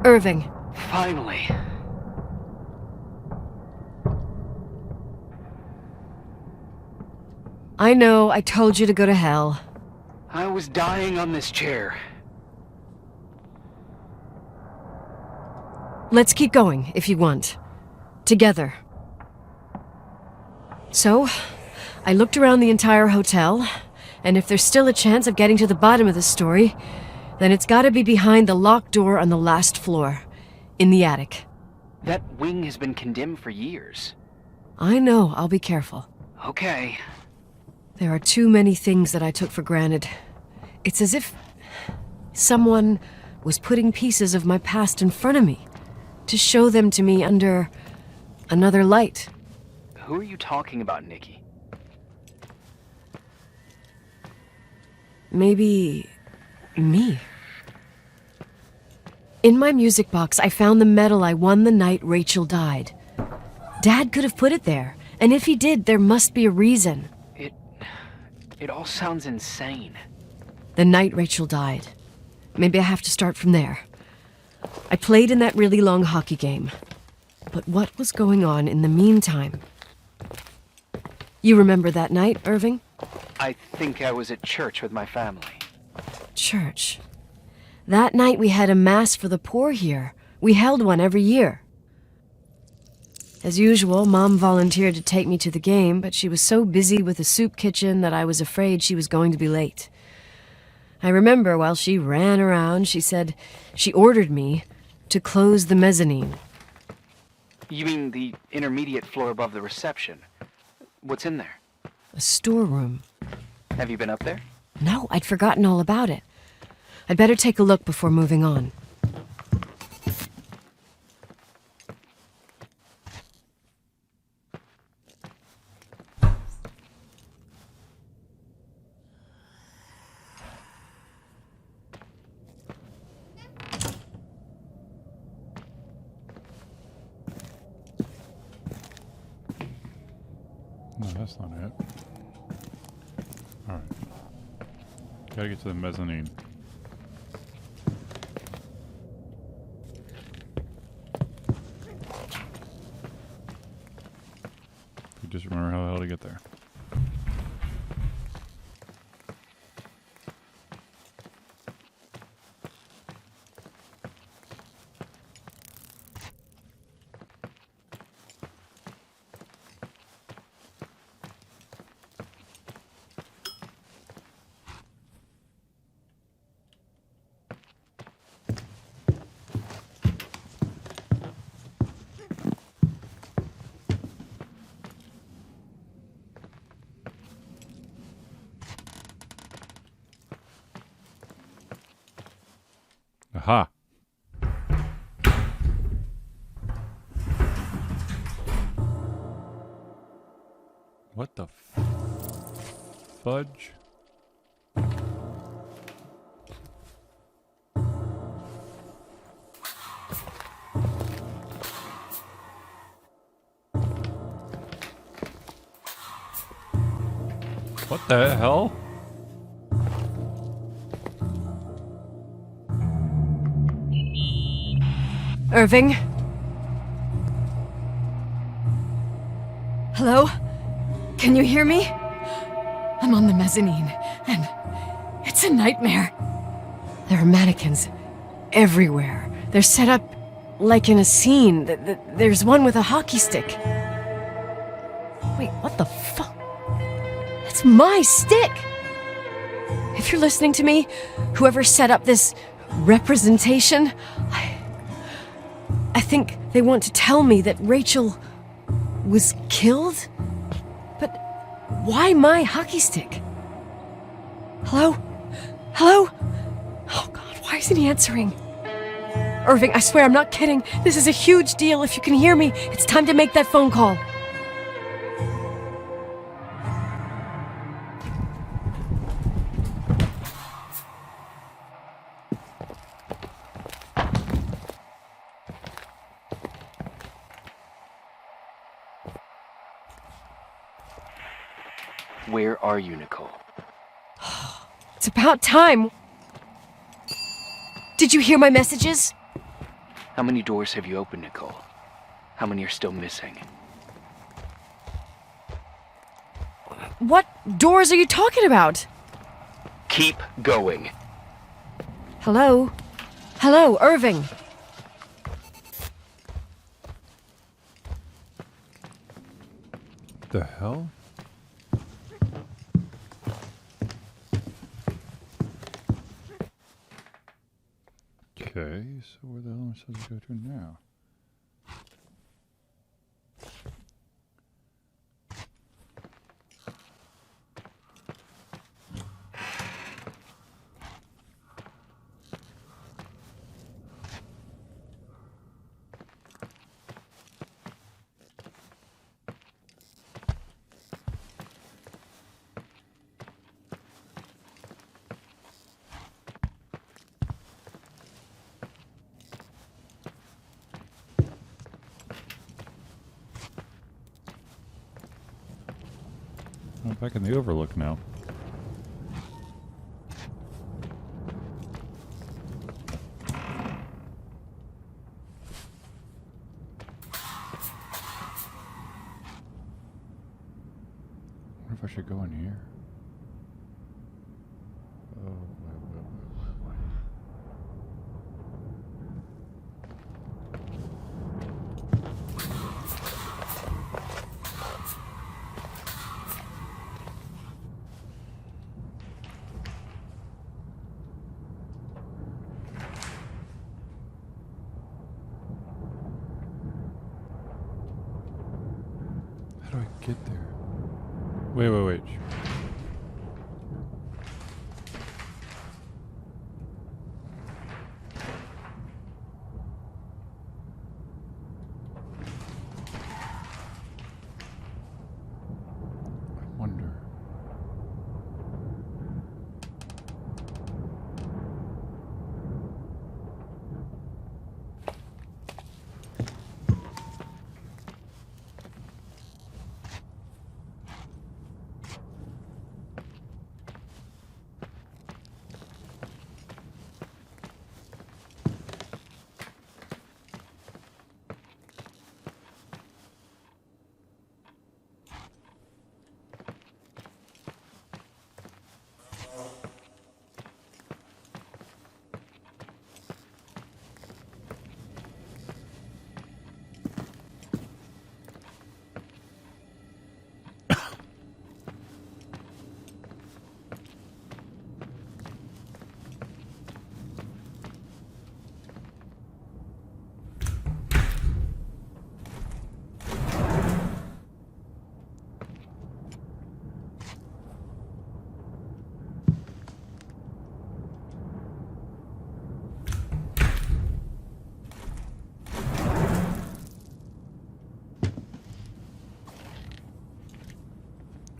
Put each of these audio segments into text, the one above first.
Irving. Finally. I know, I told you to go to hell. I was dying on this chair. Let's keep going, if you want. Together. So, I looked around the entire hotel, and if there's still a chance of getting to the bottom of the story, then it's gotta be behind the locked door on the last floor, in the attic. That wing has been condemned for years. I know, I'll be careful. Okay. There are too many things that I took for granted. It's as if someone was putting pieces of my past in front of me, to show them to me under another light. Who are you talking about, Nikki? Maybe me. In my music box, I found the medal I won the night Rachel died. Dad could have put it there, and if he did, there must be a reason. It all sounds insane. The night Rachel died. Maybe I have to start from there. I played in that really long hockey game. But what was going on in the meantime? You remember that night, Irving? I think I was at church with my family. Church. That night we had a mass for the poor here. We held one every year. As usual, Mom volunteered to take me to the game, but she was so busy with the soup kitchen that I was afraid she was going to be late. I remember while she ran around, she said she ordered me to close the mezzanine. You mean the intermediate floor above the reception? What's in there? A storeroom. Have you been up there? No, I'd forgotten all about it. I'd better take a look before moving on. No, that's not it. Alright. Gotta get to the mezzanine. You just remember how the hell to get there. Aha. What the fudge? What the hell? Irving? Hello? Can you hear me? I'm on the mezzanine, and it's a nightmare. There are mannequins everywhere. They're set up like in a scene. There's one with a hockey stick. Wait, what the fuck? That's my stick! If you're listening to me, whoever set up this representation, I think they want to tell me that Rachel was killed? But why my hockey stick? Hello? Hello? Oh God, why isn't he answering? Irving, I swear I'm not kidding. This is a huge deal. If you can hear me, it's time to make that phone call. Where are you, Nicole? It's about time. Did you hear my messages? How many doors have you opened, Nicole? How many are still missing? What doors are you talking about? Keep going. Hello? Hello, Irving. The hell? Okay, so where the hell am I supposed to go to now? I'm back in the Overlook now. I wonder if I should go in here. Oh, wait. How do I get there? Wait. I wonder.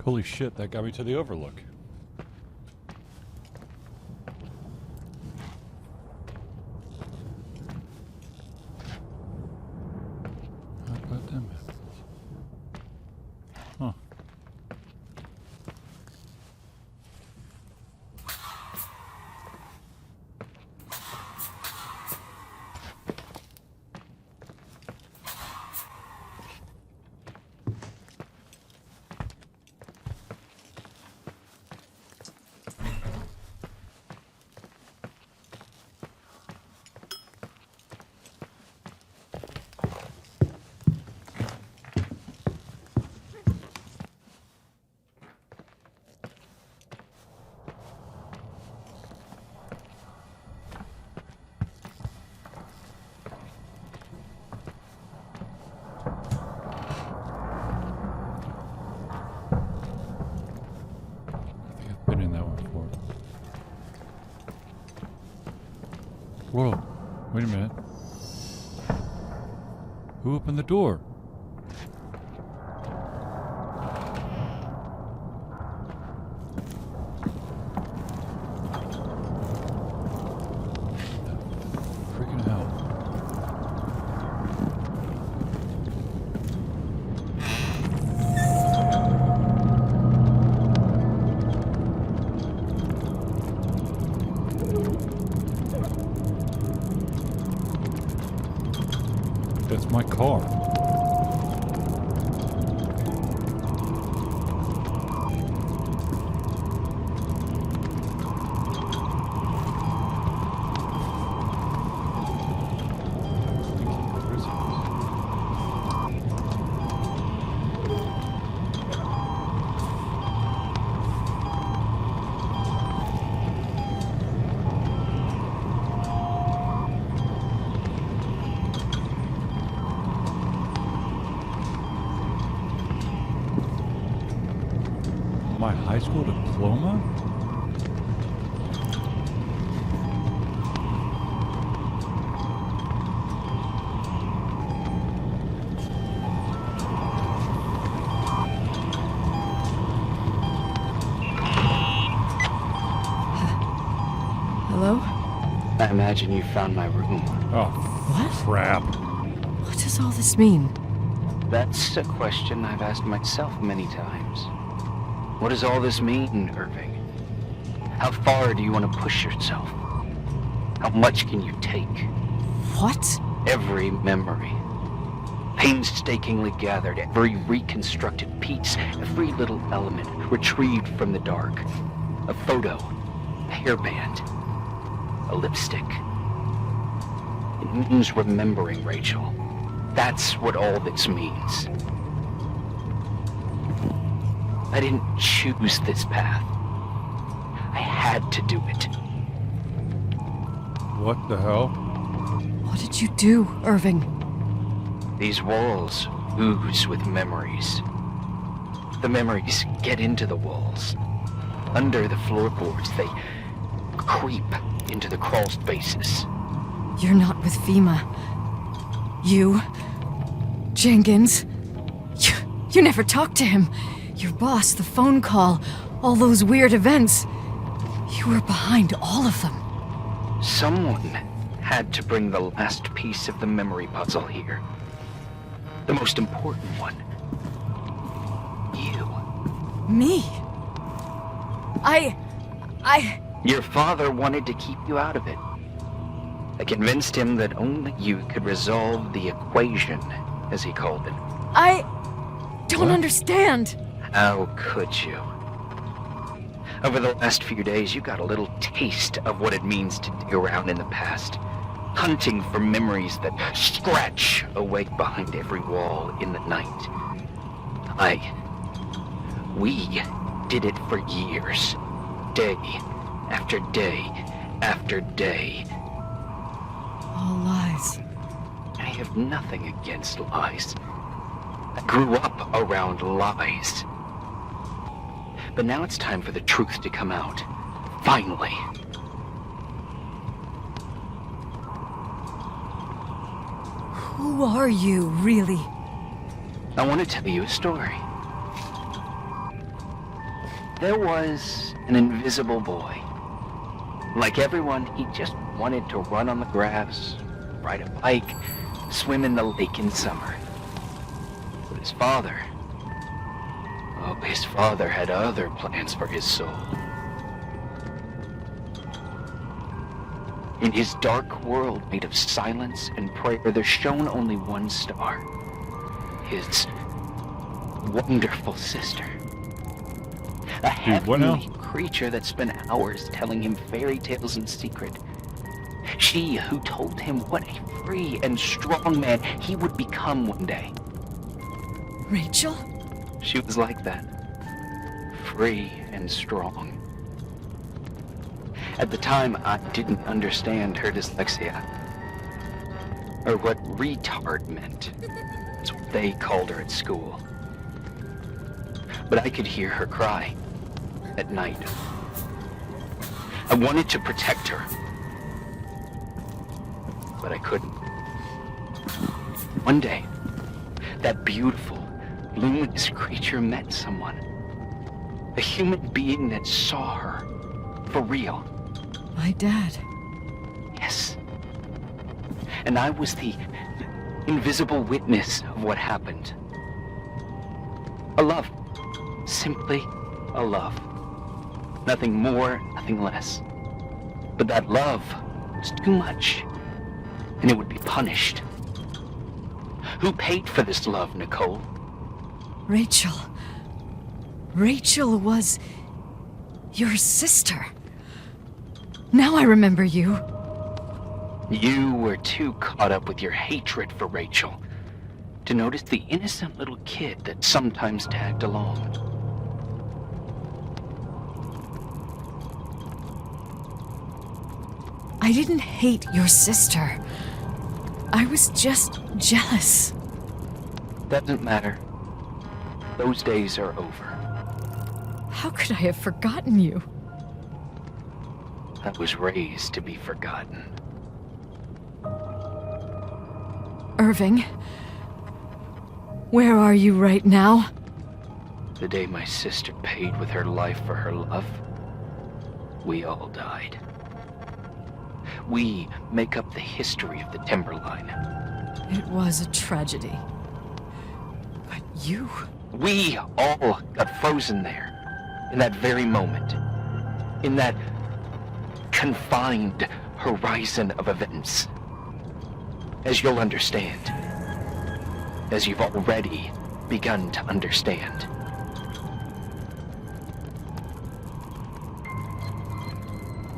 Holy shit, that got me to the Overlook. How about them apples? Huh. Been in that one before. Whoa, wait a minute. Who opened the door? Freaking hell. car. My high school diploma? Hello? I imagine you found my room. Oh, What? crap. What does all this mean? That's a question I've asked myself many times. What does all this mean, Irving? How far do you want to push yourself? How much can you take? What? Every memory, painstakingly gathered, every reconstructed piece, every little element retrieved from the dark. A photo, a hairband, a lipstick. It means remembering, Rachel. That's what all this means. I didn't choose this path. I had to do it. What the hell? What did you do, Irving? These walls ooze with memories. The memories get into the walls. Under the floorboards, they creep into the crawl spaces. You're not with FEMA. You... Jenkins... You never talked to him. Your boss, the phone call, all those weird events. You were behind all of them. Someone had to bring the last piece of the memory puzzle here. The most important one. You. Me? I... Your father wanted to keep you out of it. I convinced him that only you could resolve the equation, as he called it. I don't What? understand. How could you? Over the last few days, you got a little taste of what it means to dig around in the past, hunting for memories that scratch awake behind every wall in the night. We did it for years, day after day after day. All lies. I have nothing against lies. I grew up around lies. But now it's time for the truth to come out. Finally. Who are you, really? I want to tell you a story. There was an invisible boy. Like everyone, he just wanted to run on the grass, ride a bike, swim in the lake in summer. But his father had other plans for his soul. In his dark world made of silence and prayer, there shone only one star. His wonderful sister. A what now? heavenly creature that spent hours telling him fairy tales in secret. She who told him what a free and strong man he would become one day. Rachel? She was like that. Free and strong. At the time, I didn't understand her dyslexia. Or what retard meant. That's what they called her at school. But I could hear her cry at night. I wanted to protect her. But I couldn't. One day, that beautiful, luminous creature met someone. A human being that saw her. For real. My dad. Yes. And I was the invisible witness of what happened. A love. Simply a love. Nothing more, nothing less. But that love was too much, and it would be punished. Who paid for this love, Nicole? Rachel. Rachel was your sister. Now I remember you. You were too caught up with your hatred for Rachel to notice the innocent little kid that sometimes tagged along. I didn't hate your sister. I was just jealous. Doesn't matter. Those days are over. How could I have forgotten you? I was raised to be forgotten. Irving, where are you right now? The day my sister paid with her life for her love, we all died. We make up the history of the Timberline. It was a tragedy. But you... We all got frozen there, in that very moment. In that confined horizon of events. As you'll understand. As you've already begun to understand.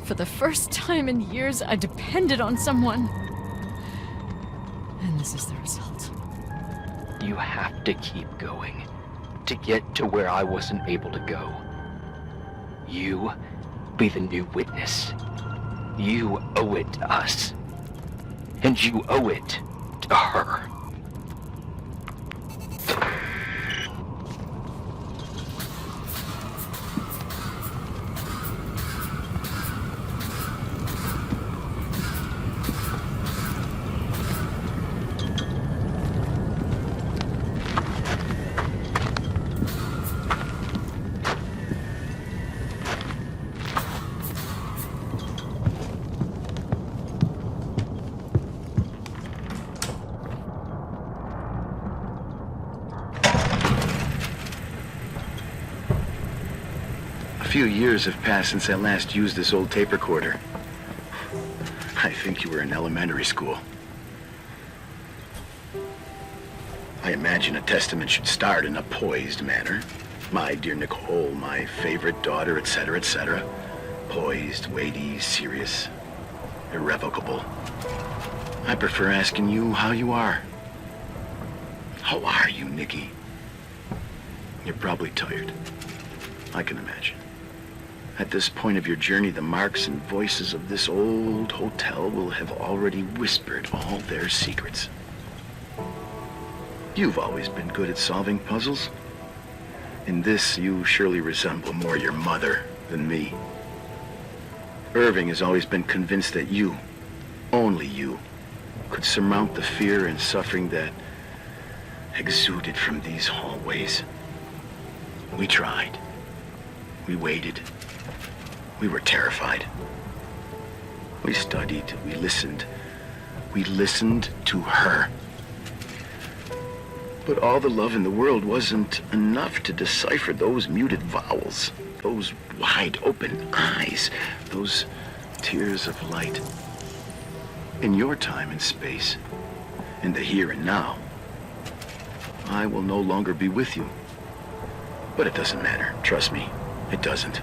For the first time in years, I depended on someone. And this is the result. You have to keep going to get to where I wasn't able to go. You be the new witness. You owe it to us. And you owe it to her. A few years have passed since I last used this old tape recorder. I think you were in elementary school. I imagine a testament should start in a poised manner. My dear Nicole, my favorite daughter, etc., etc. Poised, weighty, serious, irrevocable. I prefer asking you how you are. How are you, Nikki? You're probably tired. I can imagine. At this point of your journey, the marks and voices of this old hotel will have already whispered all their secrets. You've always been good at solving puzzles. In this, you surely resemble more your mother than me. Irving has always been convinced that you, only you, could surmount the fear and suffering that exuded from these hallways. We tried. We waited. We were terrified. We studied. We listened. We listened to her. But all the love in the world wasn't enough to decipher those muted vowels, those wide-open eyes, those tears of light. In your time and space, in the here and now, I will no longer be with you. But it doesn't matter. Trust me, it doesn't.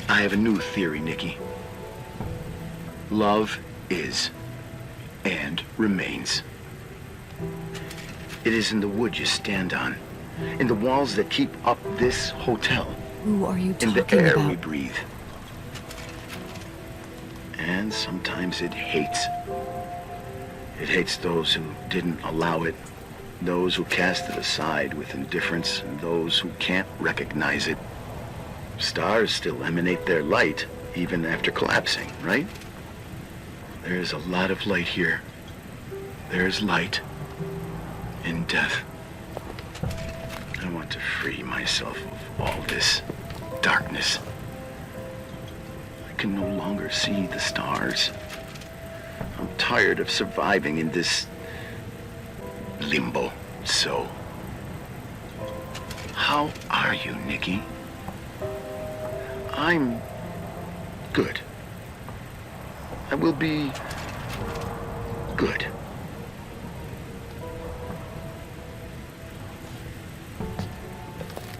I have a new theory, Nikki. Love is and remains. It is in the wood you stand on, in the walls that keep up this hotel, Who are you in talking the air about? we breathe. And sometimes it hates. It hates those who didn't allow it, those who cast it aside with indifference, and those who can't recognize it. Stars still emanate their light, even after collapsing, right? There's a lot of light here. There's light in death. I want to free myself of all this darkness. I can no longer see the stars. I'm tired of surviving in this limbo. So, how are you, Nikki? I'm good. I will be good.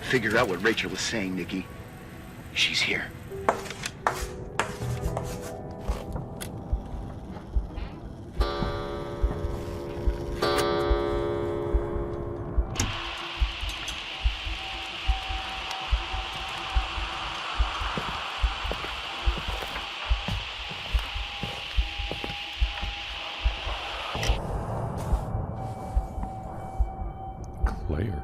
figure out what Rachel was saying, Nikki. She's here. Claire.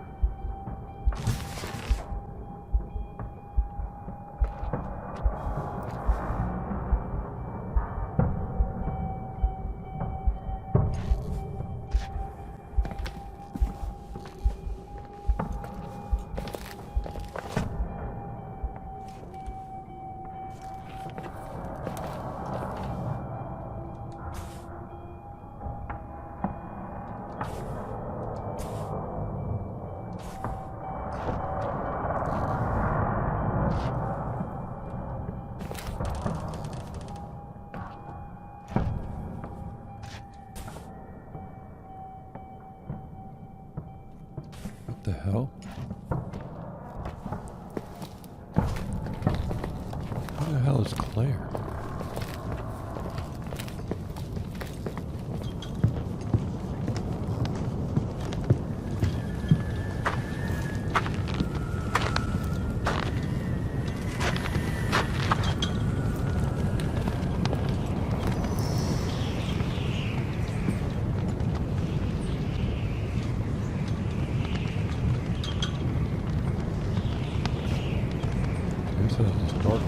What the hell? Who the hell is Claire? This is dark.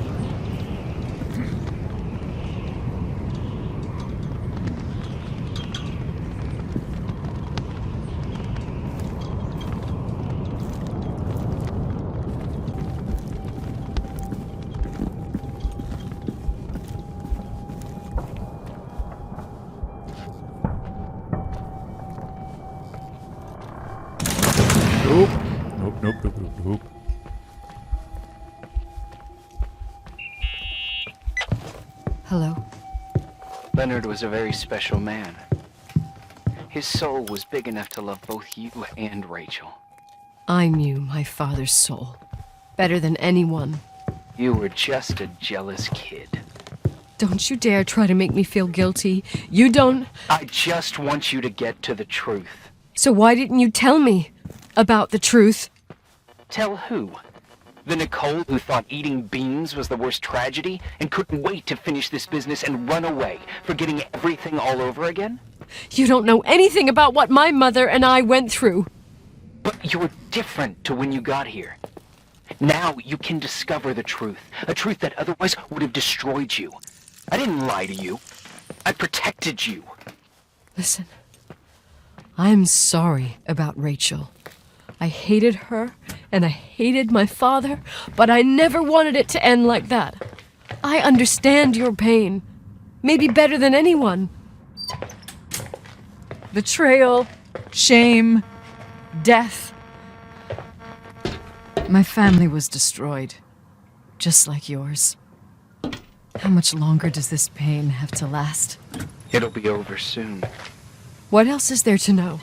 Nope. Nope. Hello? Leonard was a very special man. His soul was big enough to love both you and Rachel. I knew my father's soul better than anyone. You were just a jealous kid. Don't you dare try to make me feel guilty. You don't... I just want you to get to the truth. So why didn't you tell me about the truth? Tell who? The Nicole who thought eating beans was the worst tragedy and couldn't wait to finish this business and run away, forgetting everything all over again? You don't know anything about what my mother and I went through. But you're different to when you got here. Now you can discover the truth, a truth that otherwise would have destroyed you. I didn't lie to you. I protected you. Listen, I'm sorry about Rachel. I hated her, and I hated my father, but I never wanted it to end like that. I understand your pain. Maybe better than anyone. Betrayal, shame, death. My family was destroyed, just like yours. How much longer does this pain have to last? It'll be over soon. What else is there to know?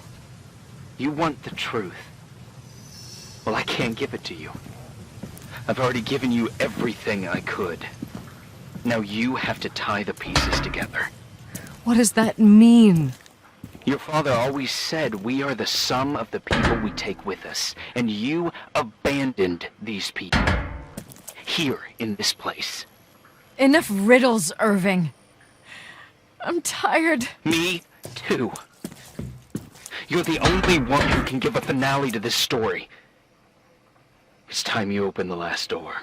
You want the truth. Well, I can't give it to you. I've already given you everything I could. Now you have to tie the pieces together. What does that mean? Your father always said we are the sum of the people we take with us, and you abandoned these people. Here, in this place. Enough riddles, Irving. I'm tired. Me, too. You're the only one who can give a finale to this story. It's time you open the last door.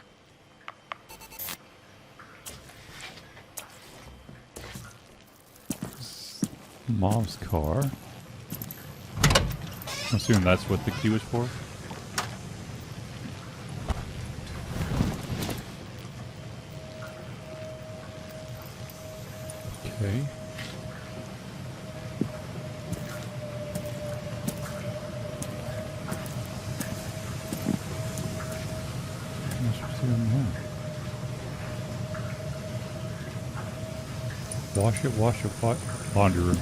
Mom's car. I'm assuming that's what the key was for. Okay. Wash it, laundry room.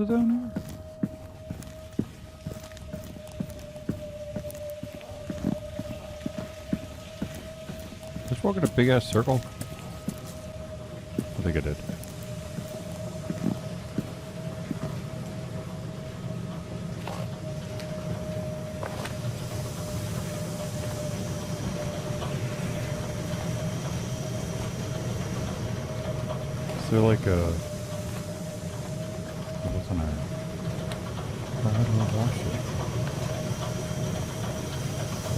is it down here? Just walk in a big ass circle? I think I did. Is there like a... What's an iron? How do I wash it?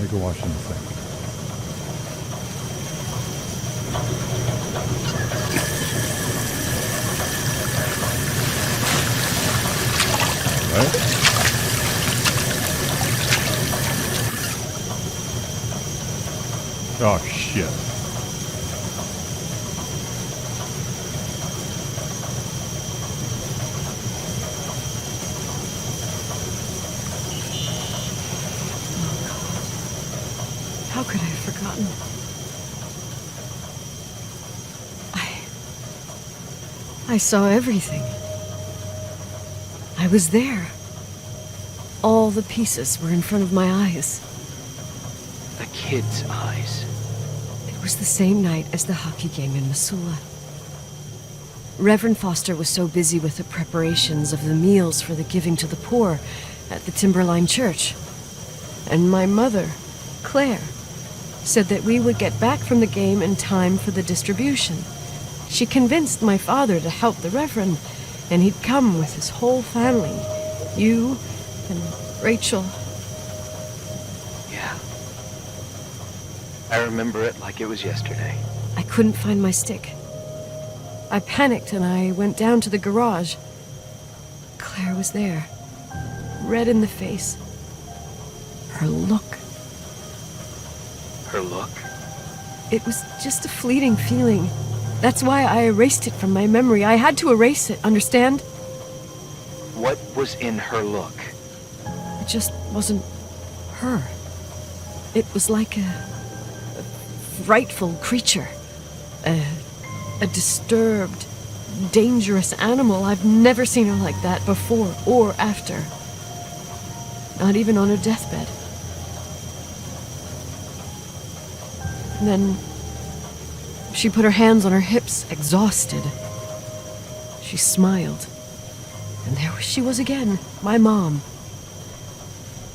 I go wash in the sink. Right? Oh shit. How could I have forgotten? I saw everything. I was there. All the pieces were in front of my eyes. A kid's eyes. It was the same night as the hockey game in Missoula. Reverend Foster was so busy with the preparations of the meals for the giving to the poor at the Timberline Church. And my mother, Claire, said that we would get back from the game in time for the distribution. She convinced my father to help the Reverend, and he'd come with his whole family. You and Rachel. Yeah. I remember it like it was yesterday. I couldn't find my stick. I panicked and I went down to the garage. Claire was there, red in the face. Her look. Her look? It was just a fleeting feeling. That's why I erased it from my memory. I had to erase it, understand? What was in her look? It just wasn't her. It was like a frightful creature. A disturbed, dangerous animal. I've never seen her like that before or after. Not even on her deathbed. And then she put her hands on her hips, exhausted. She smiled. And there she was again, my mom.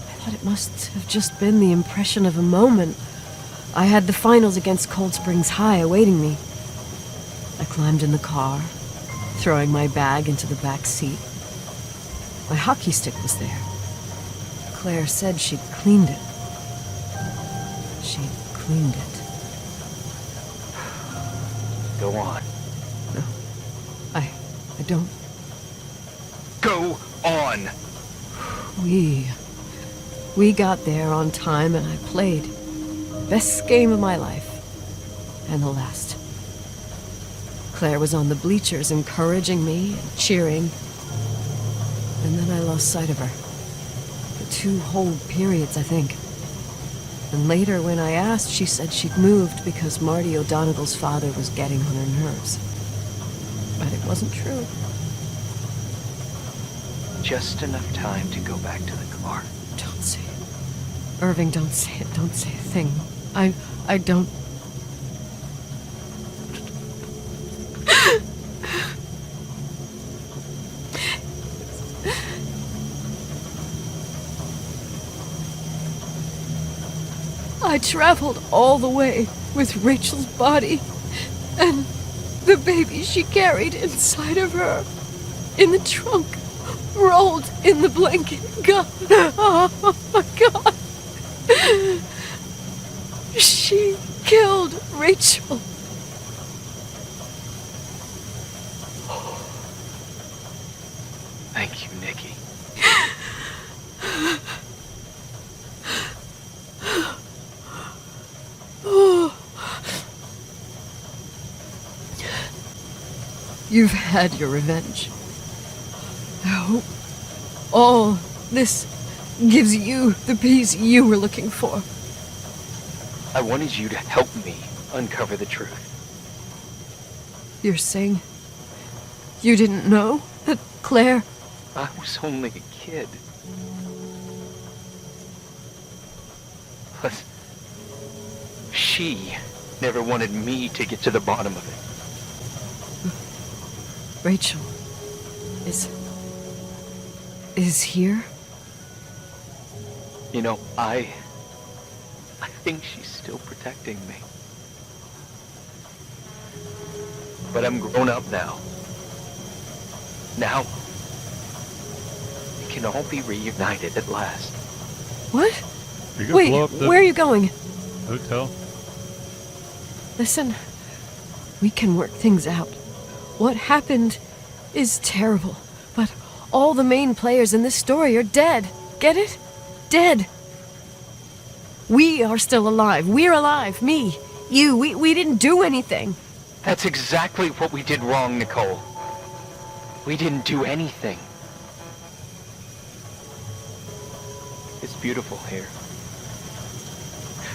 I thought it must have just been the impression of a moment. I had the finals against Cold Springs High awaiting me. I climbed in the car, throwing my bag into the back seat. My hockey stick was there. Claire said she'd cleaned it. She'd cleaned it. Go on. No, I don't. Go on! We got there on time and I played. Best game of my life. And the last. Claire was on the bleachers encouraging me and cheering. And then I lost sight of her. For 2 whole periods, I think. And later, when I asked, she said she'd moved because Marty O'Donegal's father was getting on her nerves. But it wasn't true. Just enough time to go back to the car. Don't say it. Irving, don't say it. Don't say a thing. I don't... I traveled all the way with Rachel's body and the baby she carried inside of her in the trunk, rolled in the blanket. God, oh my God. She killed Rachel. Thank you, Nikki. You've had your revenge. I hope all this gives you the peace you were looking for. I wanted you to help me uncover the truth. You're saying you didn't know that Claire... I was only a kid. Plus, she never wanted me to get to the bottom of it. Rachel is here? You know, I think she's still protecting me. But I'm grown up now. Now, we can all be reunited at last. What? Are you gonna Wait, blow up the where are you going? hotel? Listen, we can work things out. What happened is terrible, but all the main players in this story are dead. Get it? Dead. We are still alive. We're alive. Me, you, we didn't do anything. That's exactly what we did wrong, Nicole. We didn't do anything. It's beautiful here.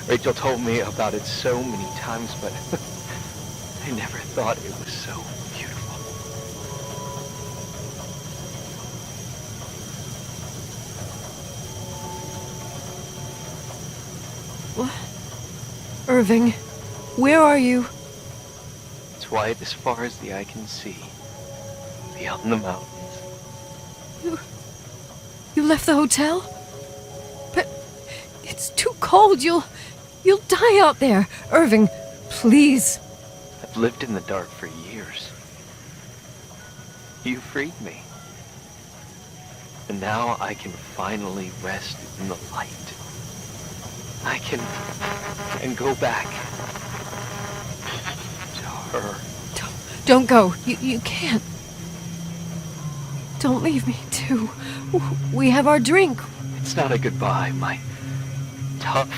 Rachel told me about it so many times, but I never thought it was so beautiful. What? Irving, where are you? It's white as far as the eye can see, beyond the mountains. You left the hotel? But it's too cold. You'll die out there. Irving, please. I've lived in the dark for years. You freed me. And now I can finally rest in the light. I can go back to her. Don't go. You can't. Don't leave me, too. We have our drink. It's not a goodbye, my tough,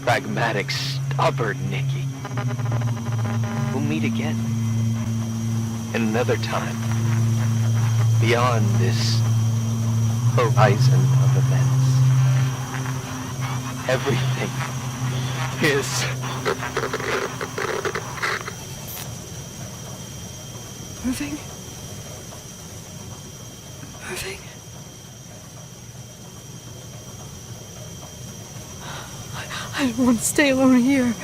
pragmatic, stubborn Nikki. We'll meet again. And another time. Beyond this horizon of events. Everything is... Irving? Irving? I don't want to stay alone here.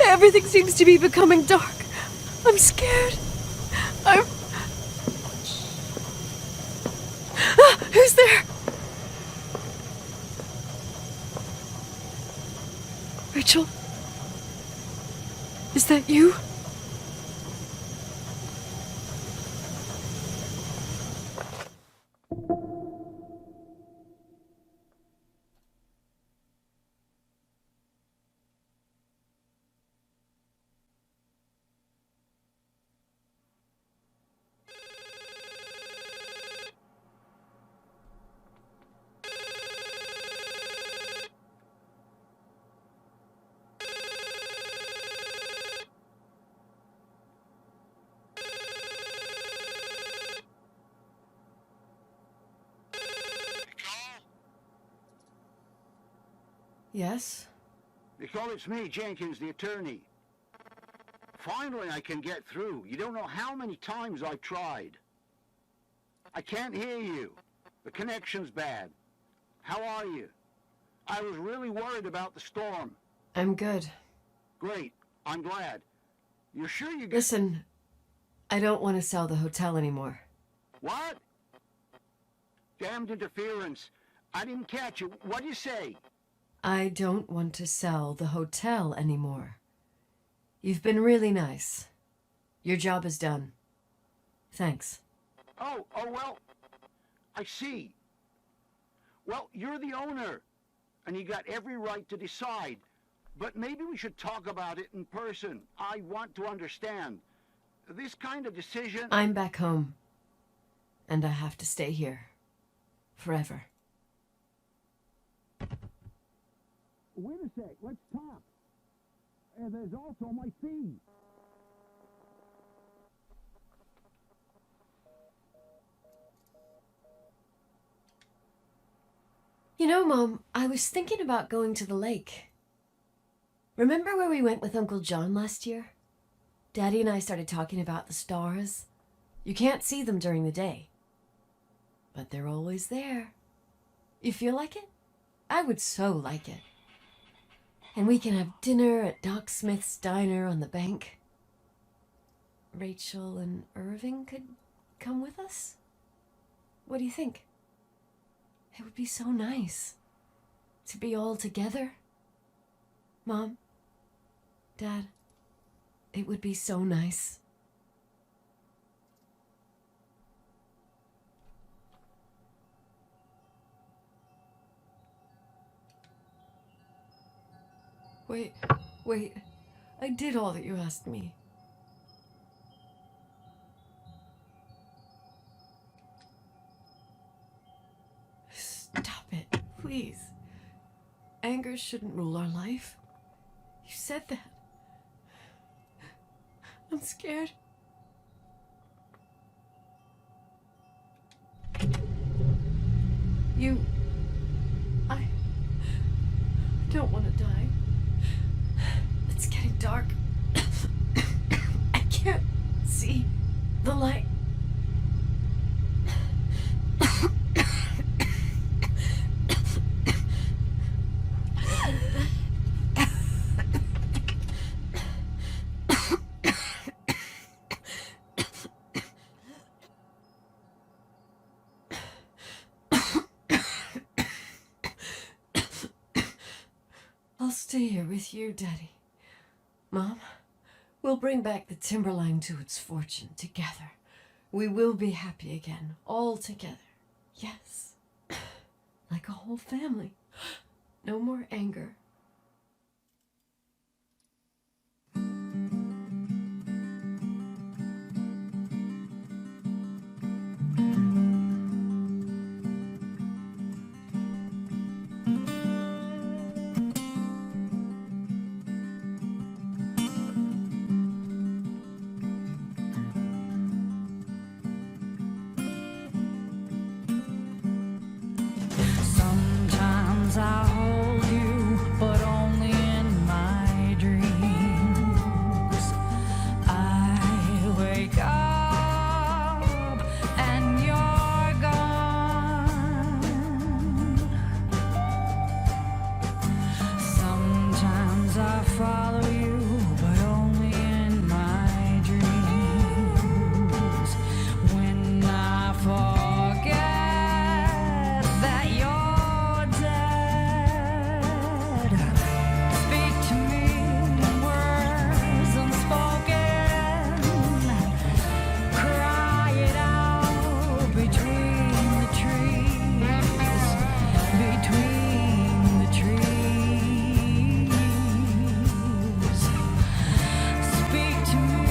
Everything seems to be becoming dark. I'm scared. Who's there? Rachel? Is that you? Yes? Nicole, it's me, Jenkins, the attorney. Finally, I can get through. You don't know how many times I've tried. I can't hear you. The connection's bad. How are you? I was really worried about the storm. I'm good. Great. I'm glad. You're sure you get... Listen, I don't want to sell the hotel anymore. What? Damned interference. I didn't catch you. What'd you say? I don't want to sell the hotel anymore. You've been really nice. Your job is done. Thanks. Oh, well, I see. Well, you're the owner, and you got every right to decide. But maybe we should talk about it in person. I want to understand. This kind of decision... I'm back home, and I have to stay here. Forever. Wait a sec, let's talk. And there's also my fee. You know, Mom, I was thinking about going to the lake. Remember where we went with Uncle John last year? Daddy and I started talking about the stars. You can't see them during the day, but they're always there. You feel like it? I would so like it. And we can have dinner at Doc Smith's diner on the bank. Rachel and Irving could come with us? What do you think? It would be so nice to be all together. Mom, Dad, it would be so nice. Wait. I did all that you asked me. Stop it, please. Anger shouldn't rule our life. You said that. I'm scared. I don't want to die. It's getting dark. I can't see the light. I'll stay here with you, Daddy. Mom, we'll bring back the timberline to its fortune together. We will be happy again, all together. Yes. Like a whole family. No more anger. Sometimes I hold you, but only in my dreams. I wake up and you're gone. Sometimes I follow you, but only in my dreams. When I forget that you're dead, speak to me in words unspoken. Cry it out between the trees, between the trees. Speak to me